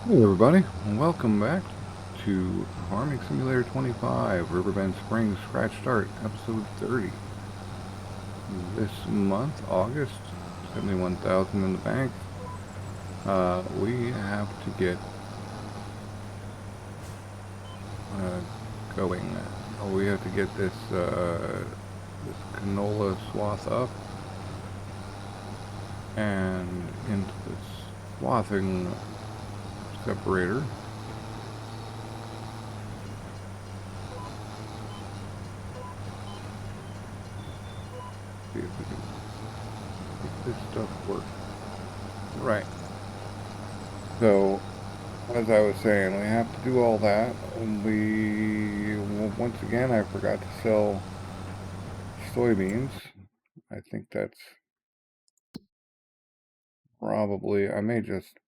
Hey everybody, welcome back to Farming Simulator 25, Riverbend Springs Scratch Start, episode 30. This month, August, 71,000 in the bank. We have to get going. We have to get this canola swath up and into this swathing separator. See if we can make this stuff work. Right. So, as I was saying, we have to do all that. Once again, I forgot to sell soybeans. I think that's probably, I may just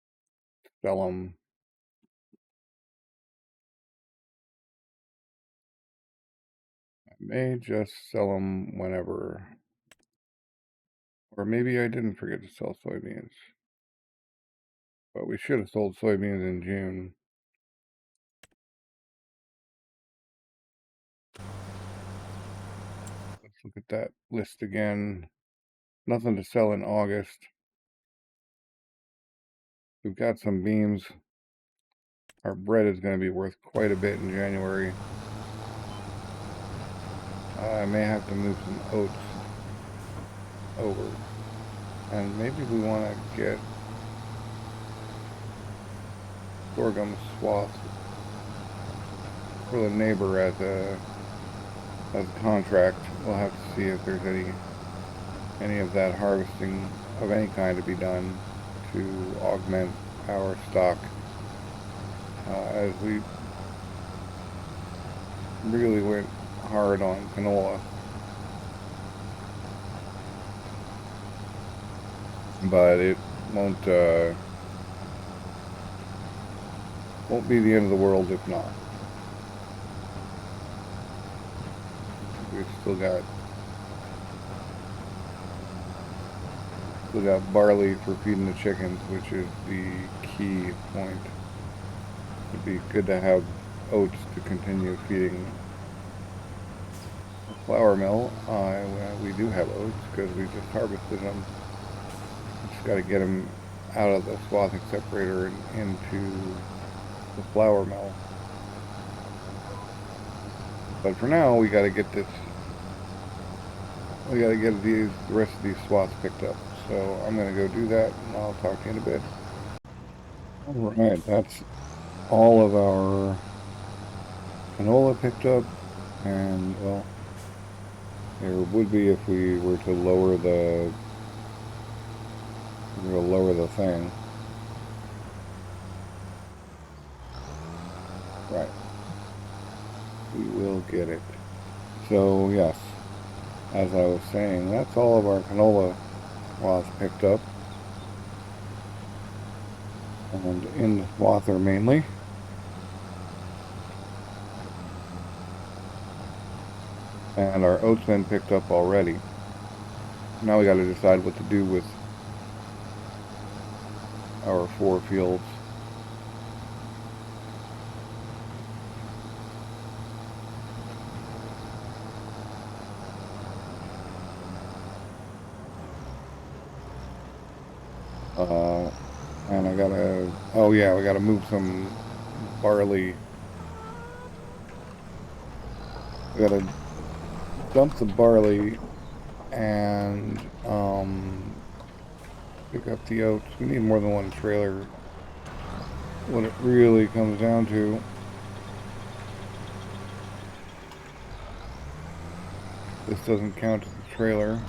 sell them. I may just sell them whenever. Or maybe I didn't forget to sell soybeans. But we should have sold soybeans in June. Let's look at that list again. Nothing to sell in August. We've got some beans. Our bread is going to be worth quite a bit in January. I may have to move some oats over. And maybe we want to get sorghum swath for the neighbor as a contract. We'll have to see if there's any of that harvesting of any kind to be done to augment our stock, as we really went hard on canola. But it won't be the end of the world if not. We've still got barley for feeding the chickens, which is the key point. It'd be good to have oats to continue feeding the flour mill. We do have oats because we just harvested them. Just got to get them out of the swathing separator and into the flour mill. But for now, we got to get this. We got to get the rest of these swaths picked up. So I'm going to go do that, and I'll talk to you in a bit. All right, that's all of our canola picked up, and well, there would be if we were to lower the thing. Right. We will get it. So yes, as I was saying, that's all of our canola swaths picked up. And in the swather mainly. And our oats been picked up already. Now we got to decide what to do with our 4 fields. And I gotta, oh yeah, we gotta move some barley. We gotta dump the barley and pick up the oats. We need more than one trailer. What it really comes down to. This doesn't count as a trailer.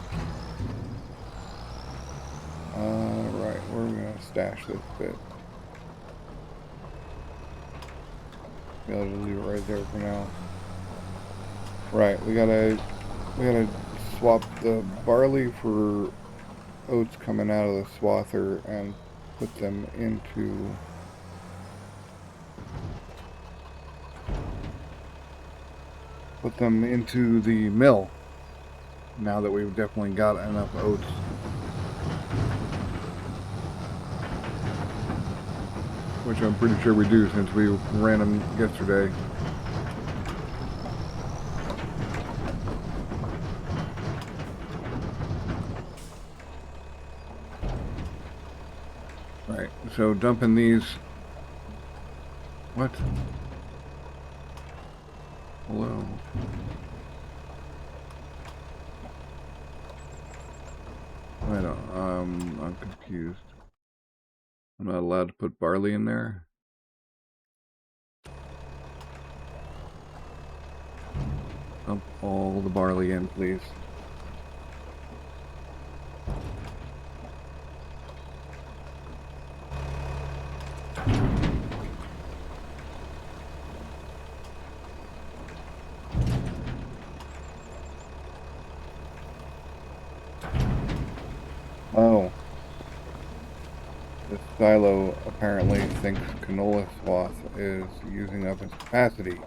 Right, where are we gonna stash this bit? Be able to leave it right there for now. Right, we gotta swap the barley for oats coming out of the swather and put them into the mill. Now that we've definitely got enough oats. which I'm pretty sure we do since we ran them yesterday. Right, so dumping these. What? Hello. I don't. I'm confused. I'm not allowed to put barley in there. Dump all the barley in, please. Oh. This silo apparently thinks canola swath is using up its capacity.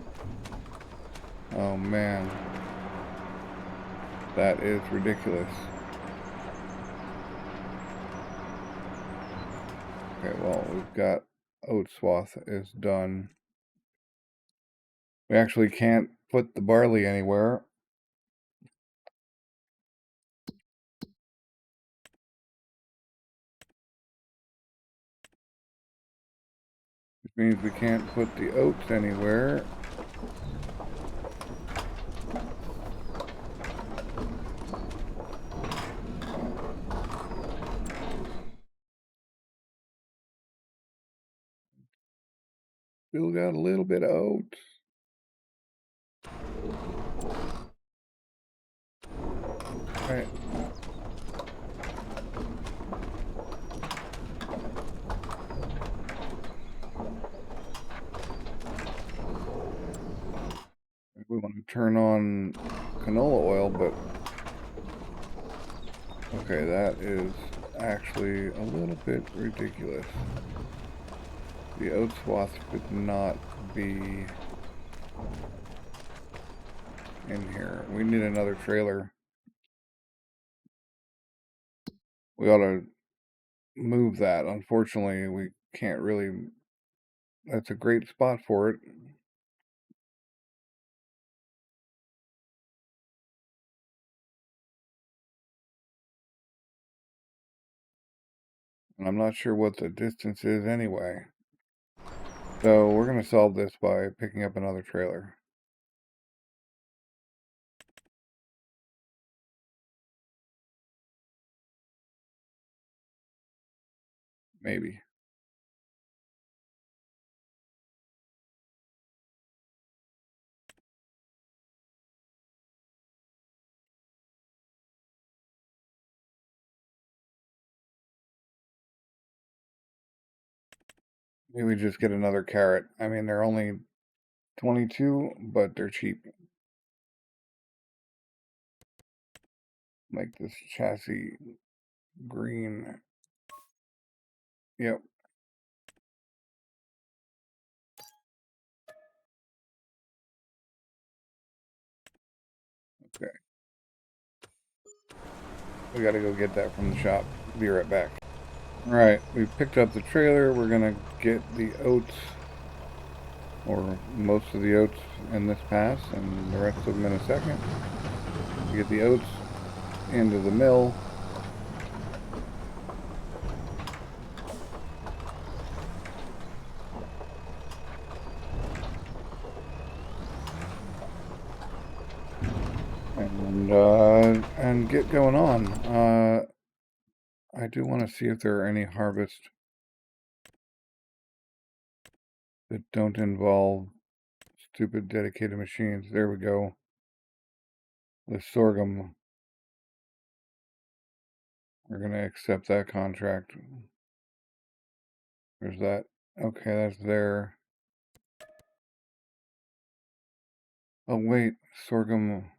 Oh man. That is ridiculous. Okay, well, we've got oat swath is done. We actually can't put the barley anywhere. Which means we can't put the oats anywhere. Still got a little bit of oats. Right. We want to turn on canola oil, but okay, that is actually a little bit ridiculous. The oat swath could not be in here. We need another trailer. We ought to move that. Unfortunately, we can't really. That's a great spot for it. And I'm not sure what the distance is anyway. So we're going to solve this by picking up another trailer. Maybe. Maybe we just get another carrot. I mean, they're only 22, but they're cheap. Make this chassis green. Yep. Okay. We gotta go get that from the shop. Be right back. Alright, we picked up the trailer. We're gonna get the oats, or most of the oats in this pass, and the rest of them in a second. We get the oats into the mill. And get going on. I do want to see if there are any harvests that don't involve stupid dedicated machines. There we go. The sorghum. We're going to accept that contract. There's that. Okay, that's there. Oh, wait. Sorghum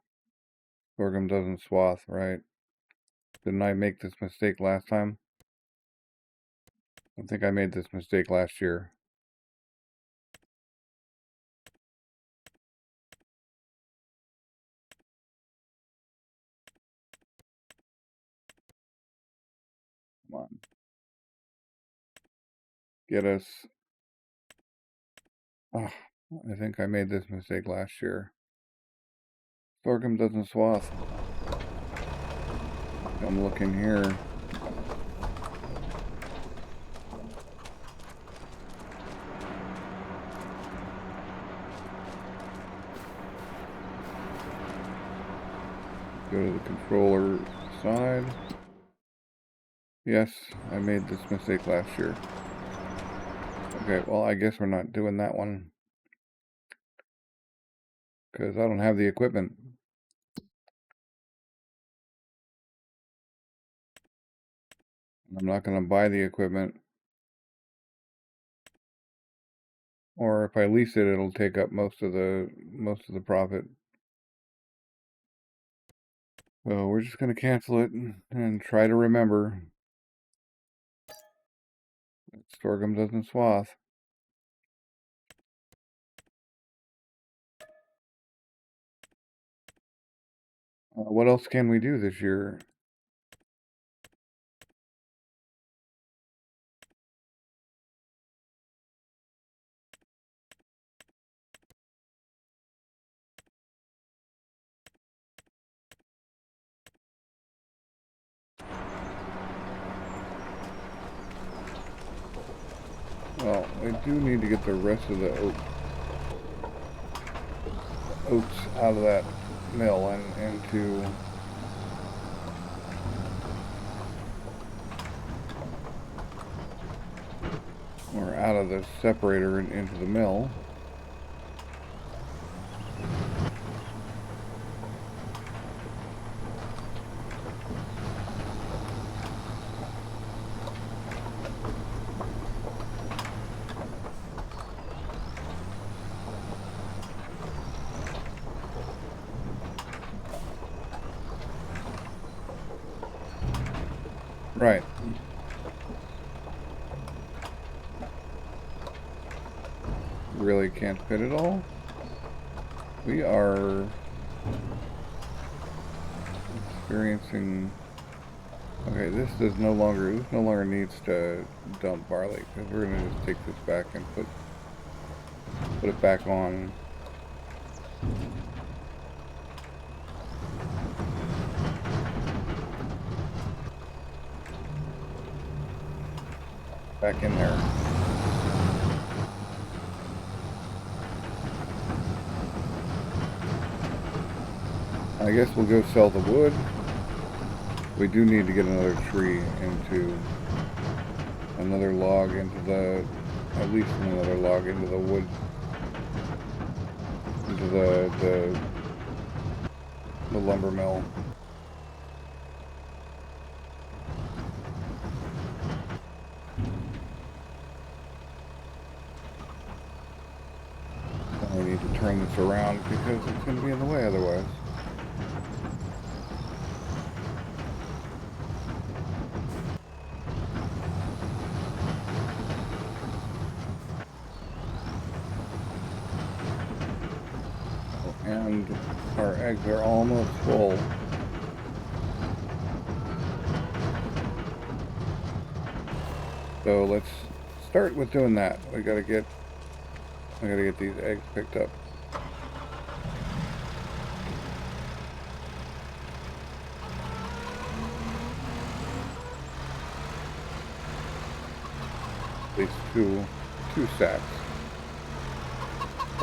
doesn't swath, right? Didn't I make this mistake last time? I think I made this mistake last year. Come on. Get us Oh, I think I made this mistake last year. Sorghum doesn't swath. I'm looking here. Go to the controller side. Yes, I made this mistake last year. Okay, well, I guess we're not doing that one. Because I don't have the equipment. I'm not going to buy the equipment. Or if I lease it, it'll take up most of the profit. So we're just going to cancel it and try to remember. Sorghum doesn't swath. What else can we do this year? Well, we do need to get the rest of the oats out of that mill and into or out of the separator and into the mill. Right. Really can't fit it all. We are experiencing. Okay, this no longer needs to dump barley because we're gonna just take this back and put it back on. Back in there. I guess we'll go sell the wood. We do need to get another tree into another log into the, at least another log into the wood, into the lumber mill. We need to turn this around because it's going to be in the way otherwise. And our eggs are almost full. So let's start with doing that. I gotta get these eggs picked up. At least two sacks.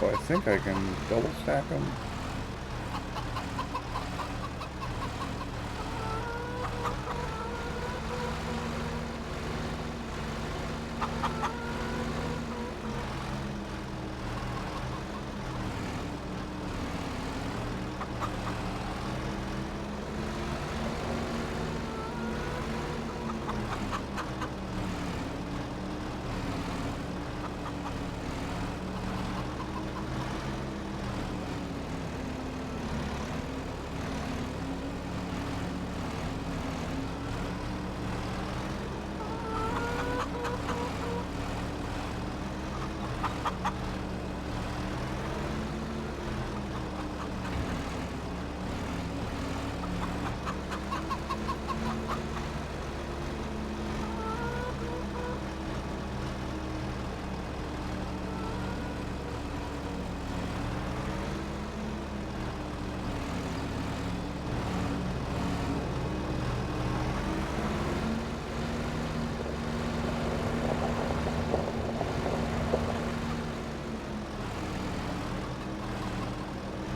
Oh, I think I can double stack them.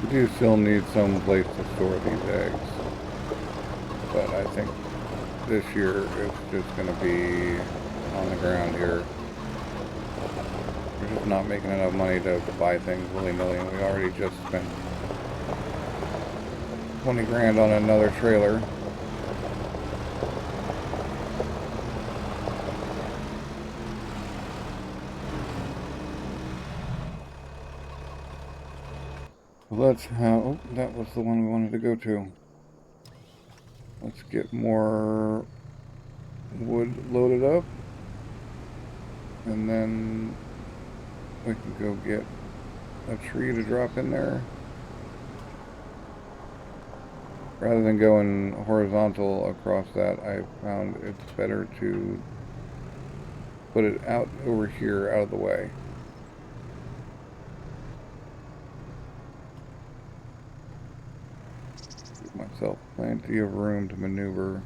We do still need some place to store these eggs, but I think this year it's just going to be on the ground here. We're just not making enough money to buy things willy-nilly, and we already just spent 20 grand on another trailer. Let's have, oh, that was the one we wanted to go to. Let's get more wood loaded up, and then we can go get a tree to drop in there. Rather than going horizontal across that, I found it's better to put it out over here, out of the way. Give myself plenty of room to maneuver.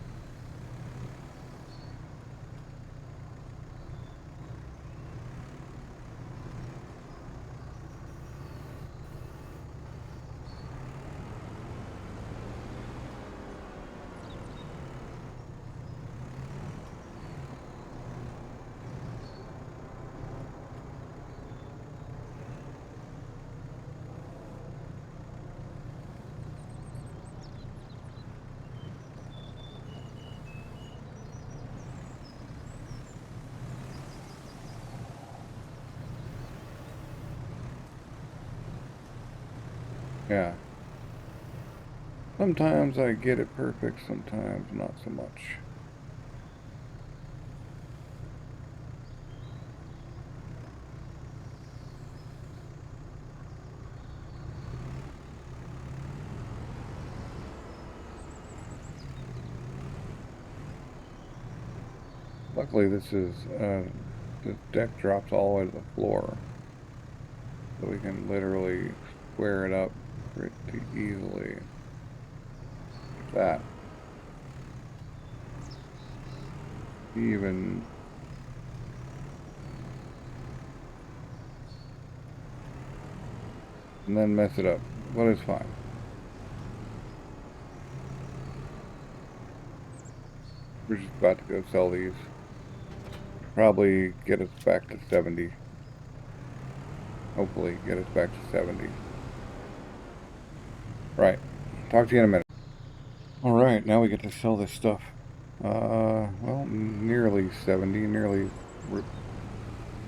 Yeah. Sometimes I get it perfect, sometimes not so much. Luckily this is, the deck drops all the way to the floor. So we can literally square it up pretty easily. Like that. Even and then mess it up, but it's fine. We're just about to go sell these. Probably get us back to 70. Hopefully get us back to 70. Right. Talk to you in a minute. Alright, now we get to sell this stuff. Well, nearly 70,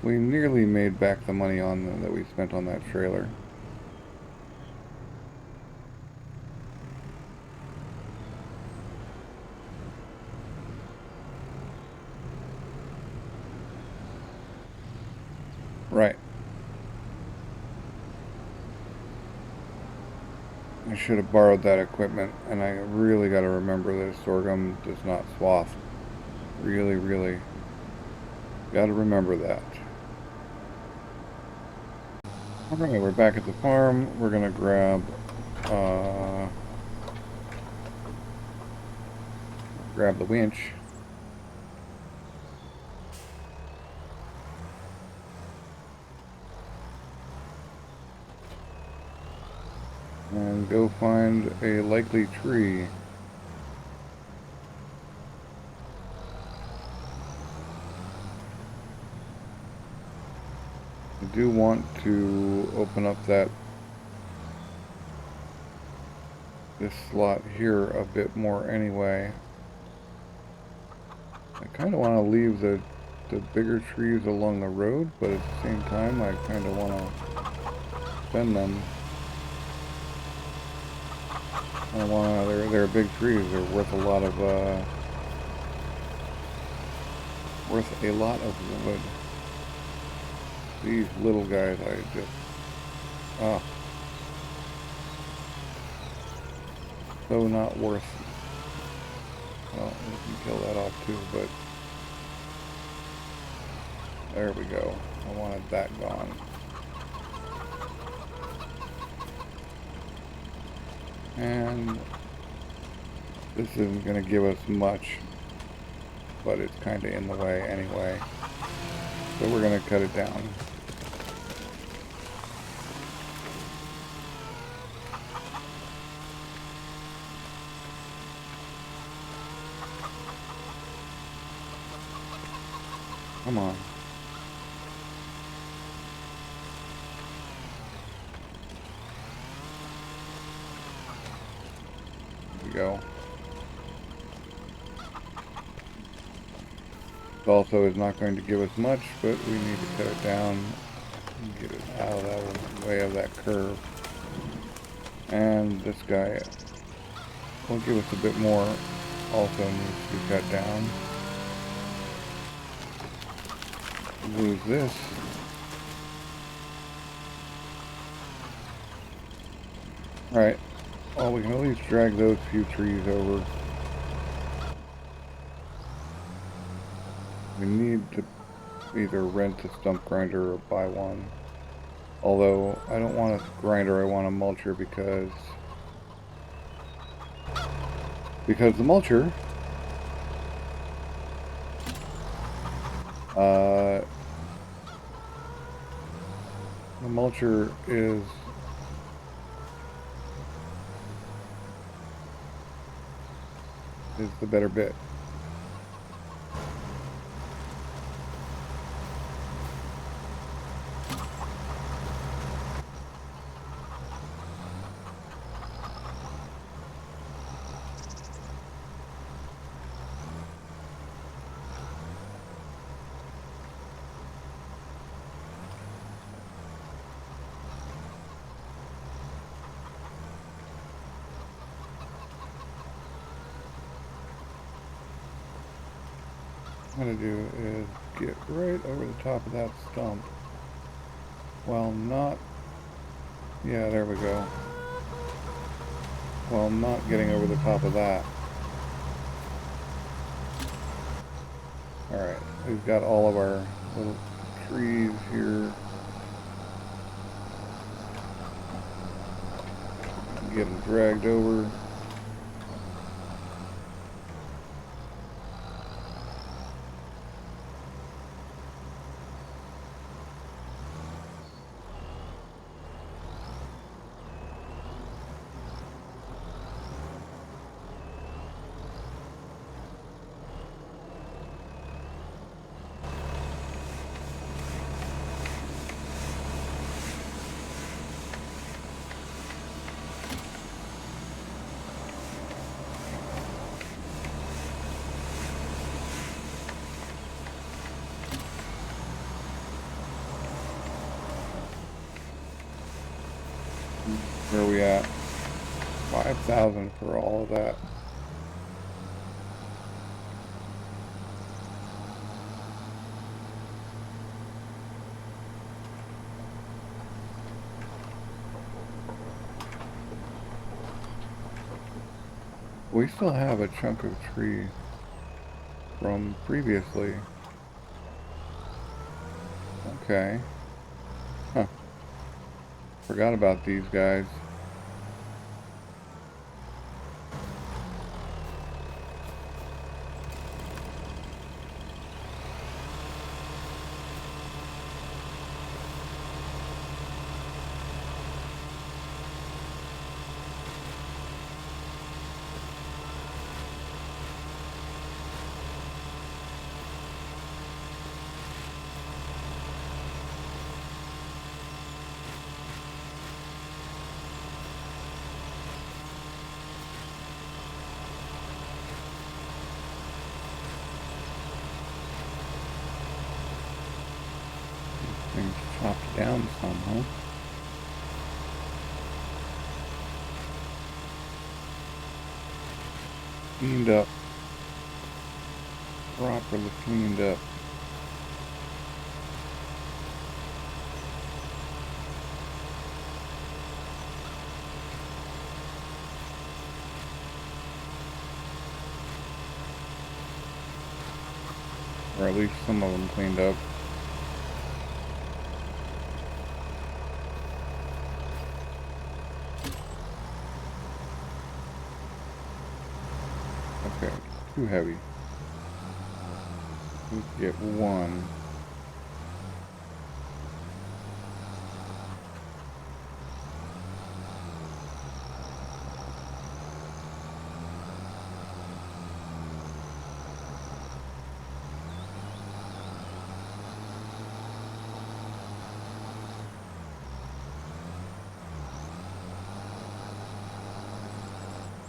we nearly made back the money on that we spent on that trailer. Right. I should have borrowed that equipment, and I really got to remember that sorghum does not swath. Really, really got to remember that. Alright, we're back at the farm. We're going to grab the winch. And go find a likely tree. I do want to open up this slot here a bit more anyway. I kind of want to leave the bigger trees along the road, but at the same time I kind of want to spend them. They're big trees. They're worth a lot of wood. These little guys, I just so not worth. Well, we can kill that off too, but there we go. I wanted that gone. And this isn't going to give us much, but it's kind of in the way anyway. So we're going to cut it down. Come on. There we go. It also is not going to give us much, but we need to cut it down and get it out of that way of that curve. And this guy will give us a bit more, also needs to be cut down. Lose this. Alright, well, we can at least drag those few trees over. We need to either rent a stump grinder or buy one. Although, I don't want a grinder, I want a mulcher because the mulcher is the better bit. What I'm going to do is get right over the top of that stump while not, yeah, there we go, while not getting over the top of that. Alright, we've got all of our little trees here. Get them dragged over. Where are we at? 5,000 for all of that. We still have a chunk of tree from previously. Okay. Huh. Forgot about these guys. Things chopped down some, huh? Cleaned up. Properly cleaned up. Or at least some of them cleaned up. Okay, too heavy. We get one.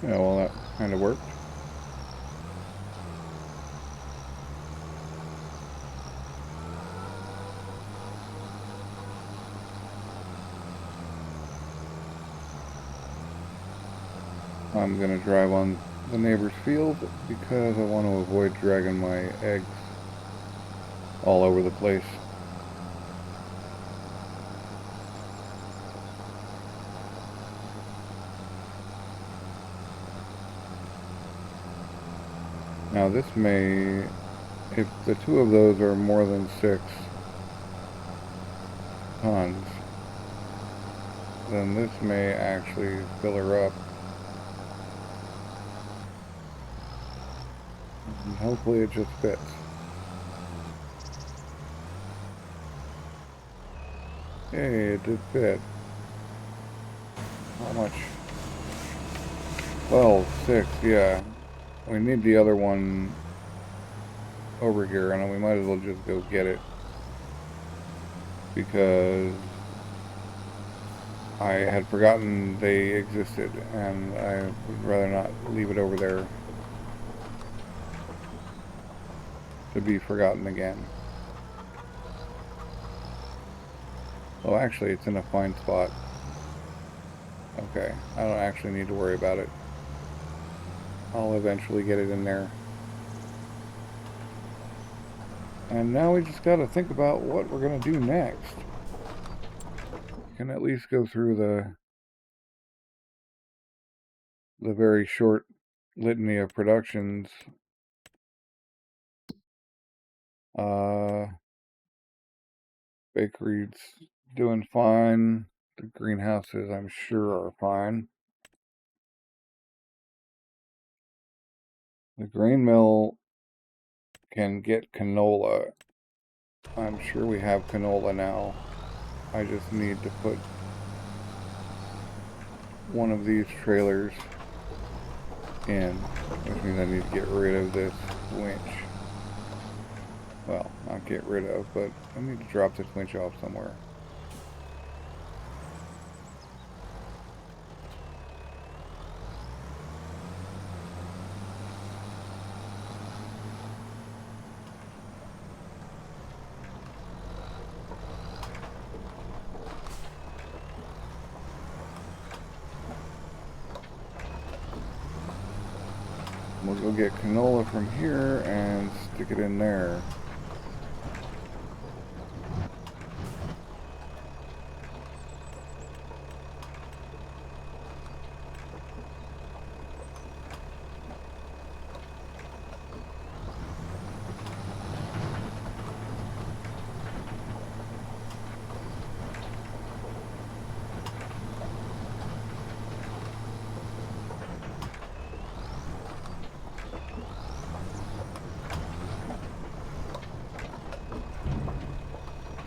Yeah, well, that kind of worked. I'm going to drive on the neighbor's field because I want to avoid dragging my eggs all over the place. Now this may, if the two of those are more than 6 tons, then this may actually fill her up. And hopefully it just fits. Hey, it did fit. How much? 12, 6, yeah. We need the other one over here, and we might as well just go get it. Because I had forgotten they existed, and I would rather not leave it over there to be forgotten again. Oh, actually, it's in a fine spot. Okay, I don't actually need to worry about it. I'll eventually get it in there. And now we just gotta think about what we're gonna do next. We can at least go through the very short litany of productions. Bakery's doing fine. The greenhouses, I'm sure, are fine. The grain mill can get canola. I'm sure we have canola now. I just need to put one of these trailers in, which means I need to get rid of this winch. Well, not get rid of, but I need to drop this winch off somewhere. We'll go get canola from here and stick it in there.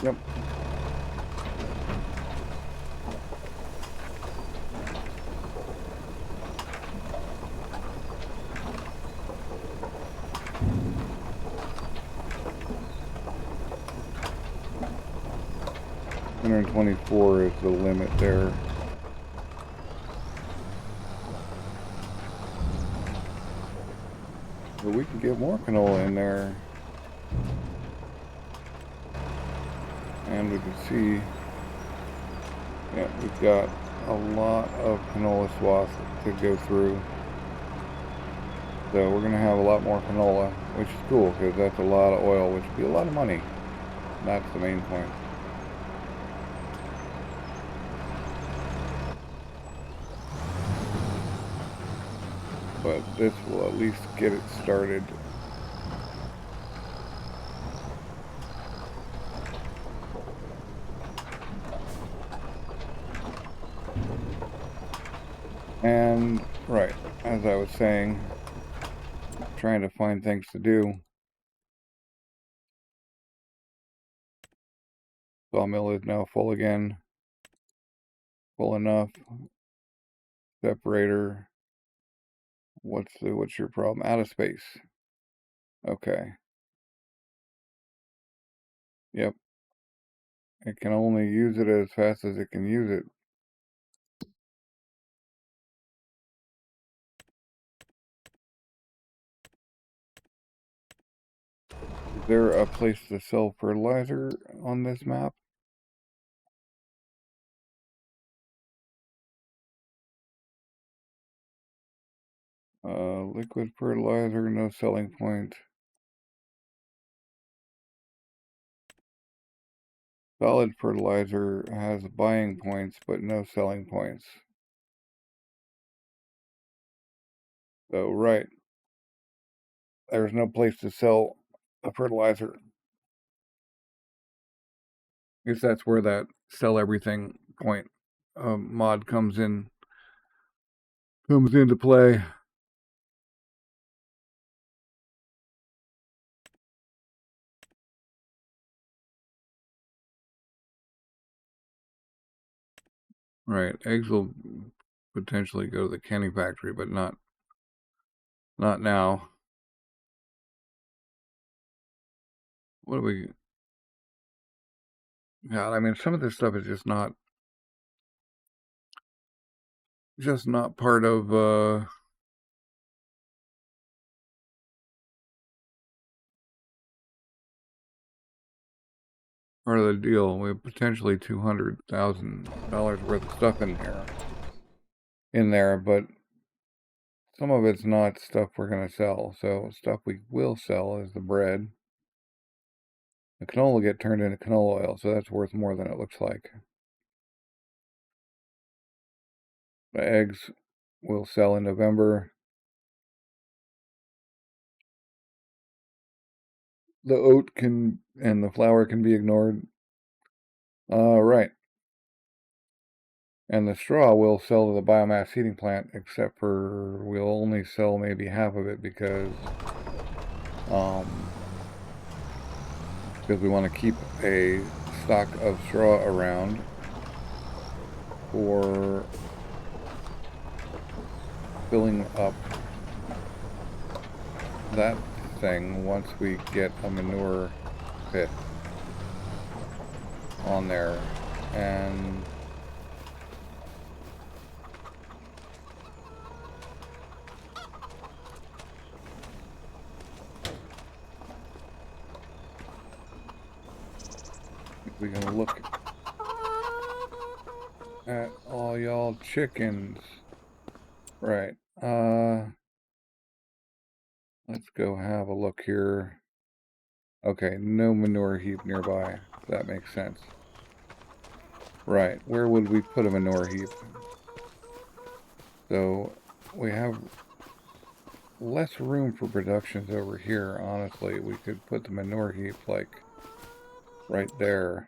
Yep. $124 is the limit there. But we can get more canola in there. And we can see, yeah, we've got a lot of canola swath to go through. So we're going to have a lot more canola, which is cool because that's a lot of oil, which would be a lot of money. That's the main point. But this will at least get it started. And, right, as I was saying, trying to find things to do. Sawmill is now full again. Full enough. Separator. What's your problem? Out of space. Okay. Yep. It can only use it as fast as it can use it. there a place to sell fertilizer on this map? Liquid fertilizer, no selling point. Solid fertilizer has buying points, but no selling points. So, right. There's no place to sell a fertilizer. I guess that's where that sell everything point mod comes into play. Right. Eggs will potentially go to the canning factory, but not now. What do we... God, I mean, some of this stuff is just not part of the deal. We have potentially $200,000 worth of stuff in there, but some of it's not stuff we're gonna sell. So stuff we will sell is the bread. The canola will get turned into canola oil, so that's worth more than it looks like. The eggs will sell in November. The oat and the flour can be ignored. Right. And the straw will sell to the biomass heating plant, except for we'll only sell maybe half of it because we want to keep a stock of straw around for filling up that thing once we get a manure pit on there. And we can look at all y'all chickens. Right. Let's go have a look here. Okay, no manure heap nearby. That makes sense. Right, where would we put a manure heap? So, we have less room for productions over here, honestly. We could put the manure heap, like, right there.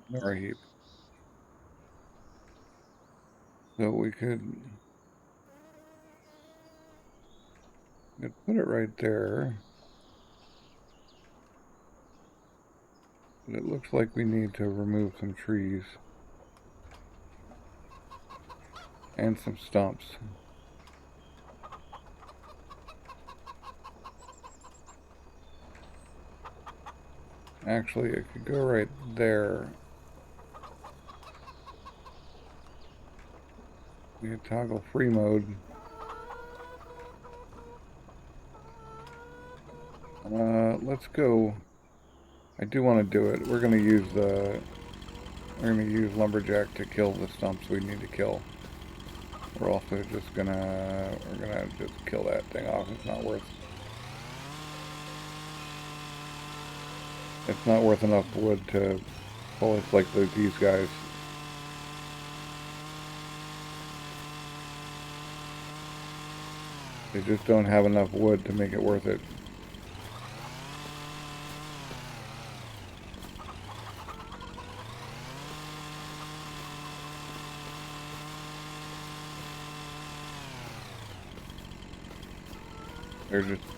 Manure heap. So we could put it right there. But it looks like we need to remove some trees. And some stumps. Actually, it could go right there. We could toggle free mode. Let's go. I do want to do it. We're gonna use lumberjack to kill the stumps we need to kill. We're also just gonna just kill that thing off. It's not worth enough wood to pull it like these guys. They just don't have enough wood to make it worth it.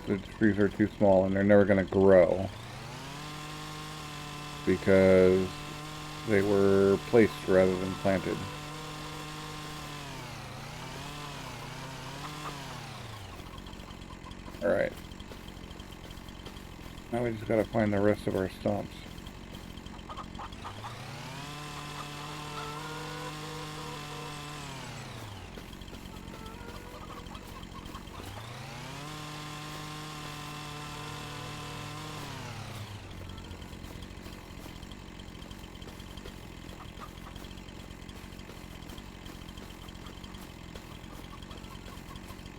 The trees are too small and they're never going to grow because they were placed rather than planted. Alright. Now we just gotta find the rest of our stumps.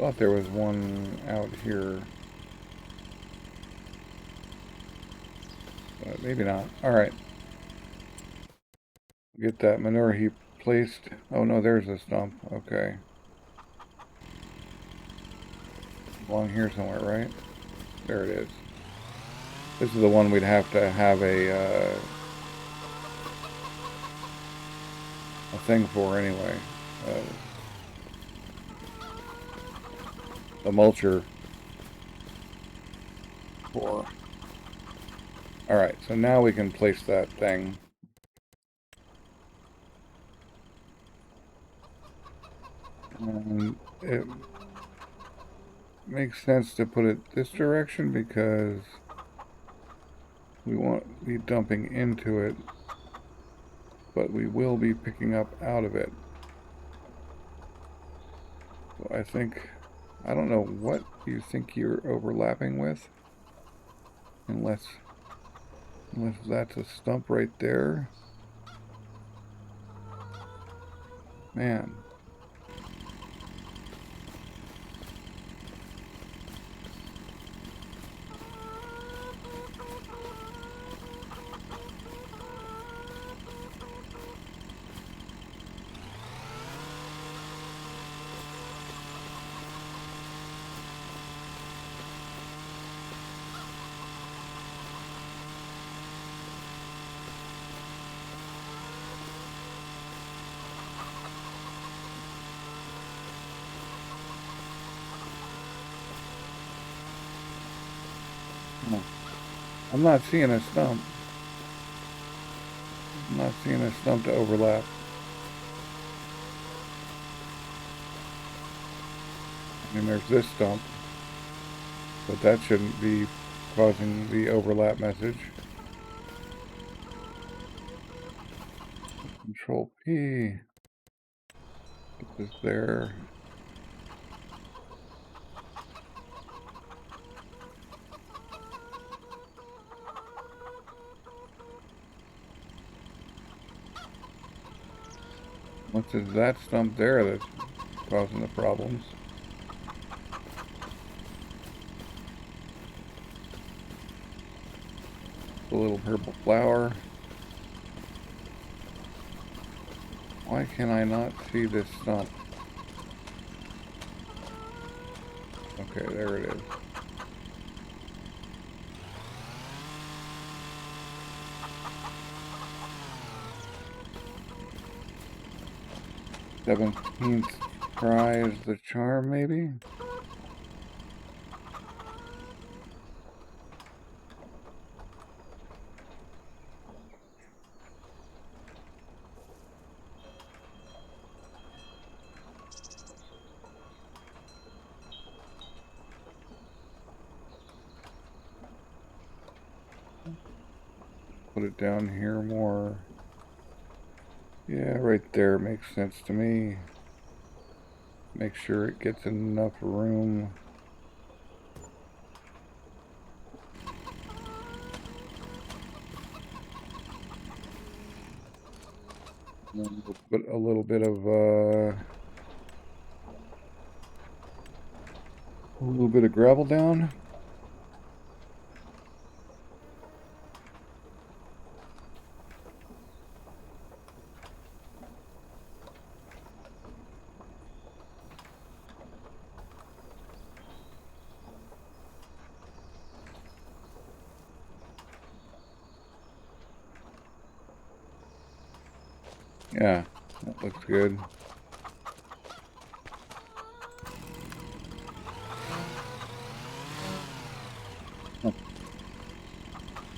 Thought there was one out here. But maybe not. Alright. Get that manure heap placed. Oh no, there's a stump. Okay. Along here somewhere, right? There it is. This is the one we'd have to have a thing for anyway. The mulcher for. Alright, so now we can place that thing. And it makes sense to put it this direction because we won't be dumping into it, but we will be picking up out of it. So I think, I don't know what you think you're overlapping with, unless that's a stump right there. Man. I'm not seeing a stump. I'm not seeing a stump to overlap. I mean, there's this stump, but that shouldn't be causing the overlap message. Control P. Put this there. What is that stump there that's causing the problems? The little purple flower. Why can I not see this stump? Okay, there it is. Seventeenth try is the charm, maybe? Put it down here more. Yeah, right there makes sense to me. Make sure it gets enough room. And then we'll put a little bit of gravel down. Yeah, that looks good.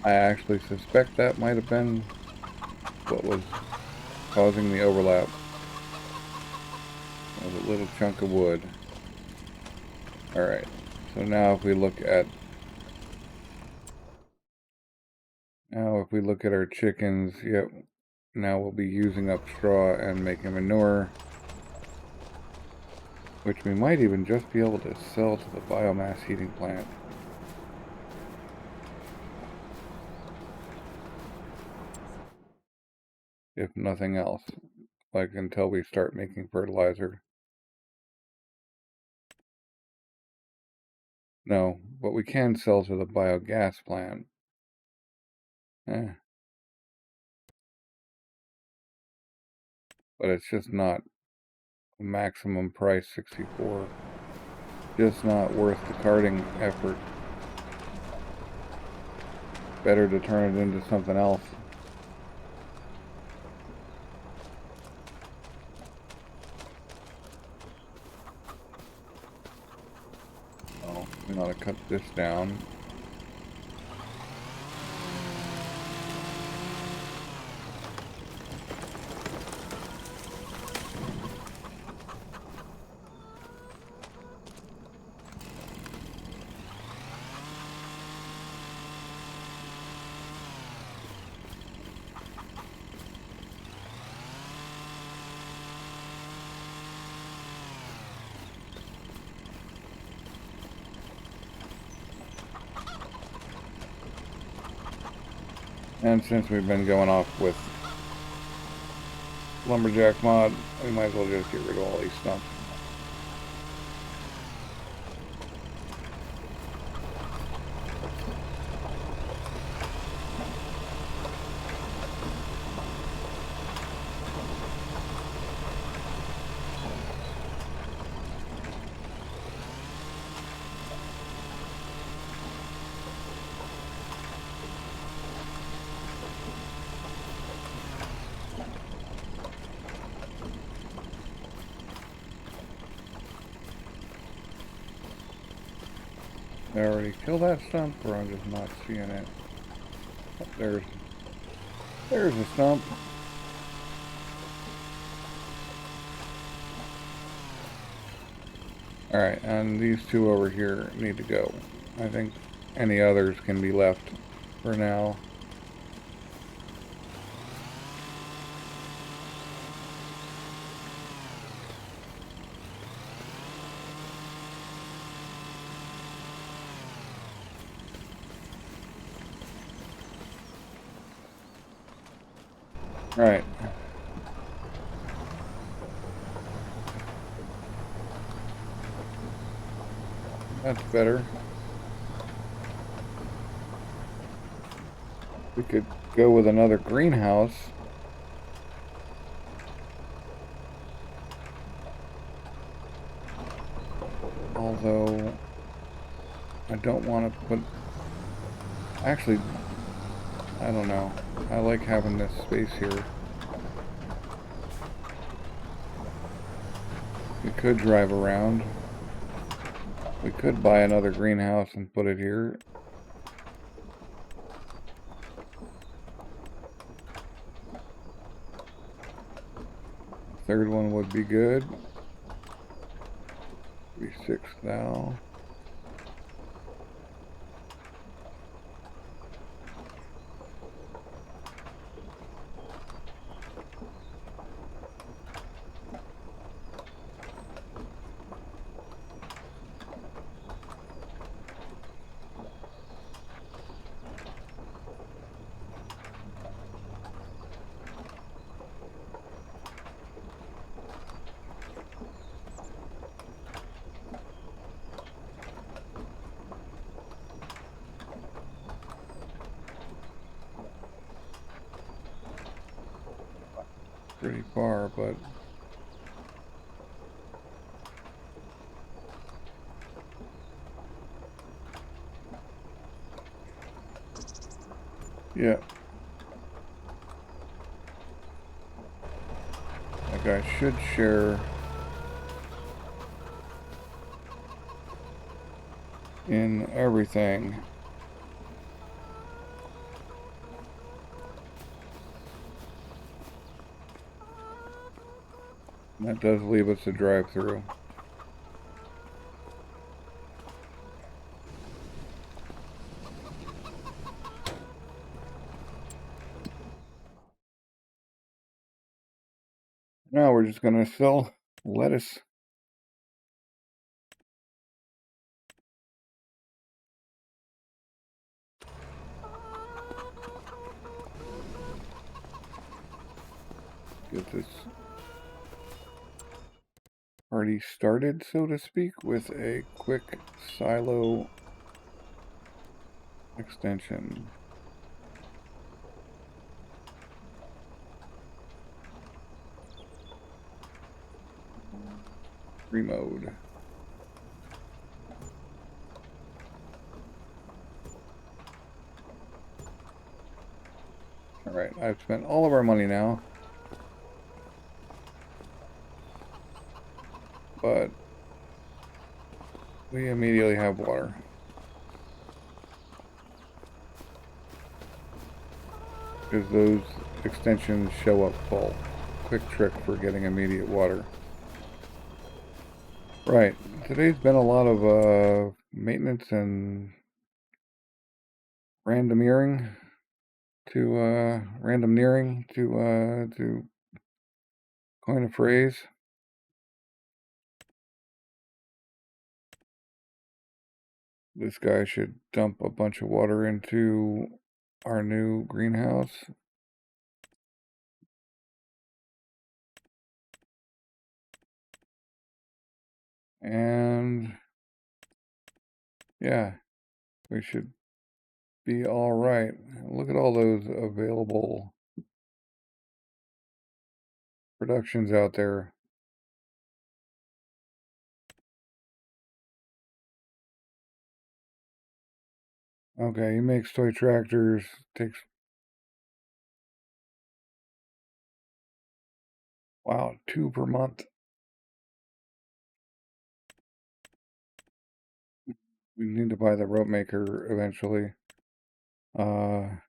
I actually suspect that might have been what was causing the overlap. It was a little chunk of wood. Alright, so now if we look at our chickens, yep, now we'll be using up straw and making manure, which we might even just be able to sell to the biomass heating plant. If nothing else, like until we start making fertilizer. No, but we can sell to the biogas plant. But it's just not maximum price 64. Just not worth the carting effort. Better to turn it into something else. Oh, we ought to cut this down. And since we've been going off with Lumberjack mod, we might as well just get rid of all these stumps. Did I already kill that stump, or I'm just not seeing it? Oh, there's a stump. Alright, and these two over here need to go. I think any others can be left for now. Right. That's better. We could go with another greenhouse. Although, I don't want to put... Actually, I don't know. I like having this space here. We could drive around. We could buy another greenhouse and put it here. Third one would be good. Be 6 now. Pretty far, but yeah. Like I should share in everything. That does leave us a drive-through. Now we're just gonna sell lettuce. Get this party started, so to speak, with a quick silo extension. Remode. Alright, I've spent all of our money now. But we immediately have water. Because those extensions show up full. Quick trick for getting immediate water. Right, today's been a lot of maintenance and randomeering to coin a phrase. This guy should dump a bunch of water into our new greenhouse. And yeah, we should be all right. Look at all those available productions out there. Okay, he makes toy tractors, takes, wow, 2 per month. We need to buy the rope maker eventually. Because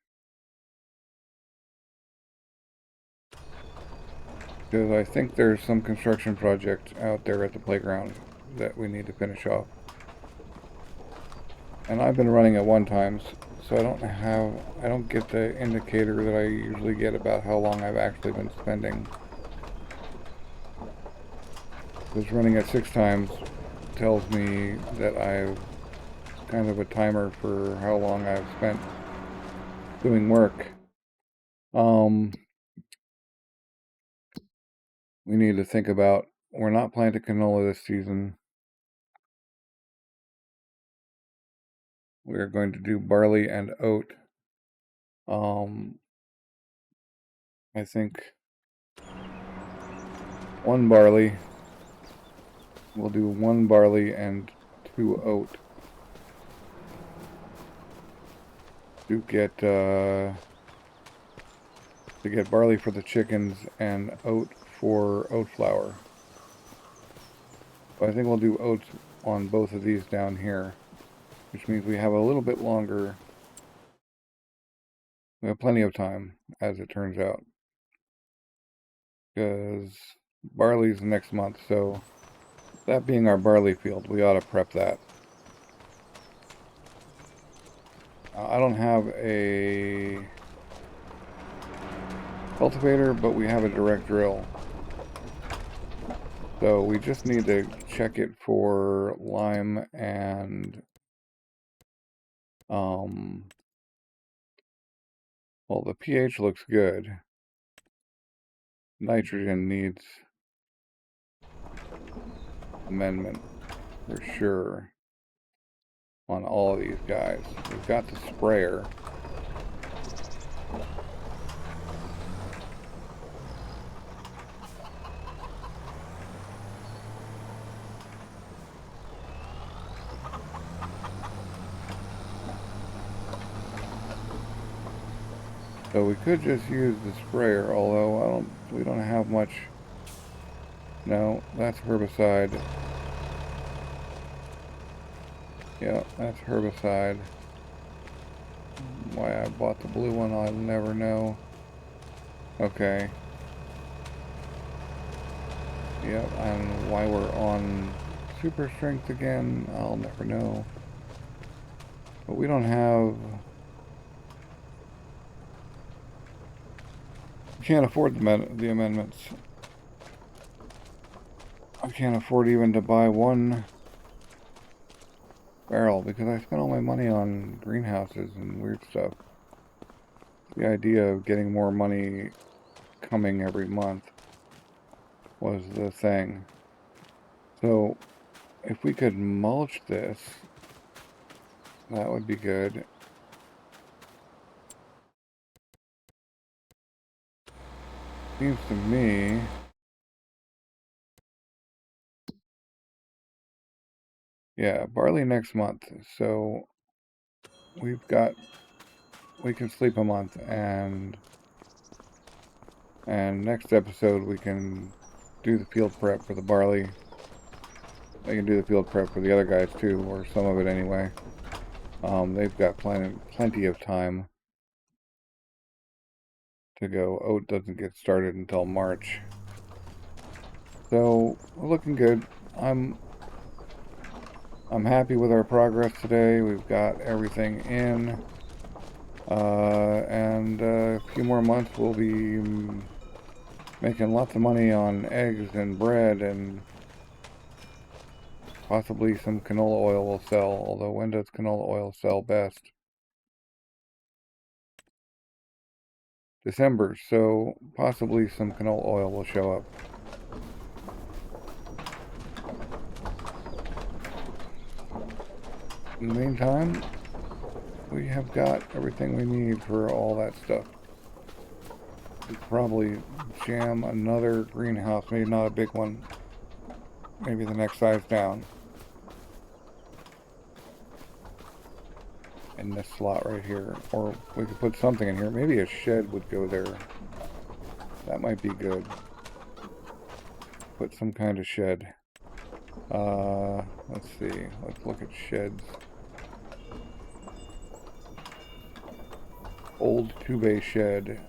I think there's some construction project out there at the playground that we need to finish off. And I've been running at 1x, so I don't get the indicator that I usually get about how long I've actually been spending. Because running at 6x tells me that I've kind of a timer for how long I've spent doing work. We need to think about, we're not planting canola this season. We're going to do barley and oat. I think 1 barley. We'll do 1 barley and 2 oat. To get barley for the chickens and oat for oat flour. But I think we'll do oats on both of these down here, which means we have a little bit longer. We have plenty of time, as it turns out, because barley's next month, so that being our barley field, we ought to prep that. I don't have a cultivator, but we have a direct drill. So we just need to check it for lime and well, the pH looks good. Nitrogen needs amendment for sure on all of these guys. We've got the sprayer. So we could just use the sprayer, although we don't have much. No, that's herbicide. Yeah, that's herbicide. Why I bought the blue one, I'll never know. Okay. Yep, and why we're on super strength again, I'll never know. But we don't have... We can't afford the amendments. I can't afford even to buy 1 barrel because I spent all my money on greenhouses and weird stuff. The idea of getting more money coming every month was the thing. So if we could mulch this, that would be good. seems to me yeah, barley next month. So we can sleep a month, and next episode we can do the field prep for the barley. They can do the field prep for the other guys too, or some of it anyway. They've got plenty of time to go. Oat doesn't get started until March. So we're looking good. I'm happy with our progress today. We've got everything in. And a few more months we'll be making lots of money on eggs and bread, and possibly some canola oil will sell. Although, when does canola oil sell best? December, so possibly some canola oil will show up. In the meantime, we have got everything we need for all that stuff. We'll probably jam another greenhouse, maybe not a big one, maybe the next size down, in this slot right here. Or we could put something in here. Maybe a shed would go there. That might be good. Put some kind of shed. Let's see. Let's look at sheds. Old 2-bay shed.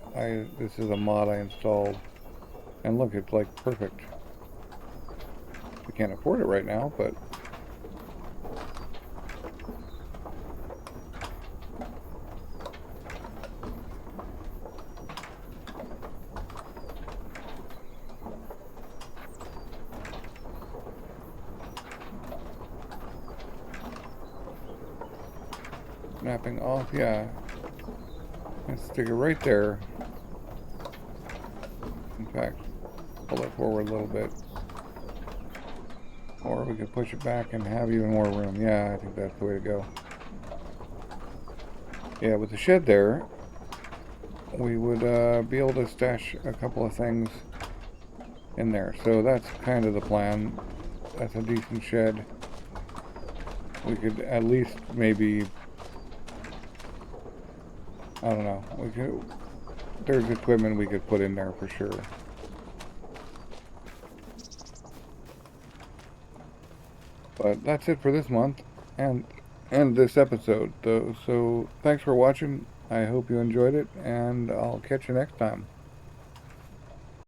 This is a mod I installed. And look, it's like perfect. We can't afford it right now, but snapping off, yeah. Let's stick it right there. In fact, pull it forward a little bit. Or we could push it back and have even more room. Yeah, I think that's the way to go. Yeah, with the shed there, we would be able to stash a couple of things in there. So that's kind of the plan. That's a decent shed. We could at least maybe, I don't know, there's equipment we could put in there for sure. But that's it for this month and this episode. So thanks for watching. I hope you enjoyed it, and I'll catch you next time.